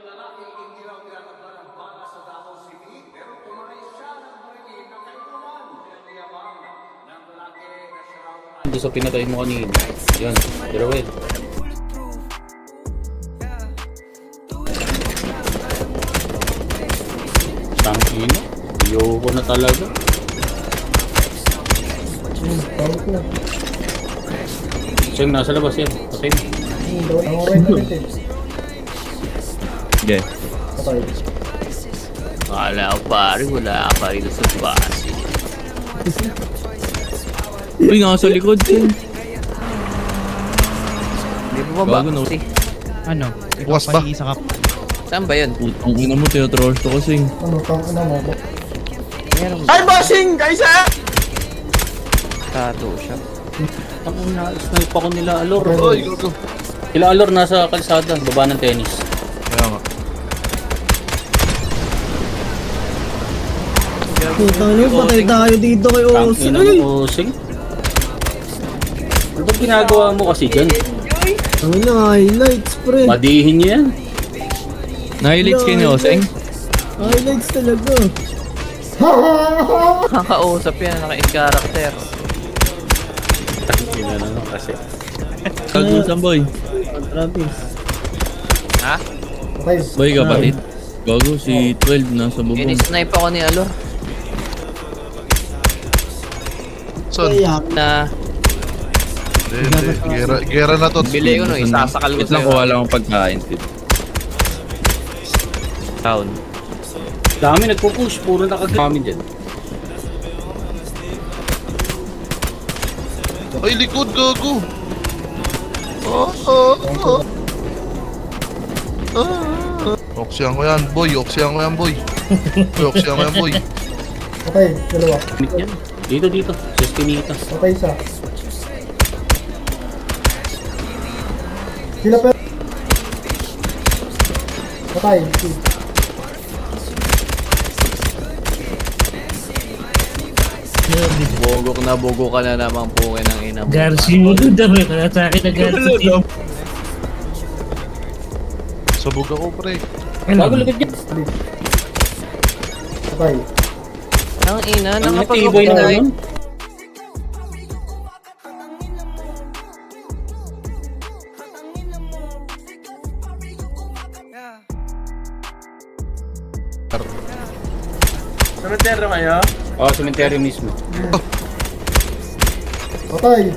lalaking hindi raw tinatabla ng bala sa Davao City, pero pumaray siya ng barili ng kainuman. Ang yabang ng lalaki na siya raw Doon sa pinatay mo kanina. Yan, Jerowel. Tangina. Ayoko na talaga. Siyang nasa labas yan. Patay na. Okay. Wala ko pare. Wala ka rito sa base. Uy, nasa likod. Sen. Hindi mo ba? Gago, no? Ano? Bukas ba? Isa ka. Saan ba yun? Ang ina mo, tinatrolls ko kasi. Meron Ay, bossing! Kaisa! tato siya. Ang na-snipe ako nila Alor. Oy, go. Sila Alor nasa kalsada. Baba ng tennis. Kaya nga. Putang ina, patay tayo dito kay Osin. Tangina mo, Osing. Ano ba't ginagawa mo kasi dyan? Ang ina, highlights, pre. Madihin niyo yan. Na-highlights kayo ni Oseng? Highlights talaga. Kakausap yan, naka-in character. Tangina na kasi. Gago, saan boy? Travis. Ha? Boy, kapatid. Gago, si 12 nasa bubong. In-snipe ako ni Alor Son, Kaya, na hindi. Gera na to. bili ko no, isasakal ko Wait lang, kuha lang akong pagkain. town. Dami nagpo-push. Puro nakagami dyan. Ay, likod, gago. Oksyan ko yan, boy. Oksyan ko yan, boy. Oksyan ko yan, boy. patay, dalawa. Commit yan. Dito. Sa Espinita. Patay isa. Sila pa. Patay. Bogo ka na namang puke ng ina mo. Garci mo doon, dami ka na sa akin na Garci. Sabog ako, pre. Bago likod yan. Patay. Ang ina, Ang nakapag-open tibay na na yun. Cemetery kayo? Oo, cemetery mismo. Patay.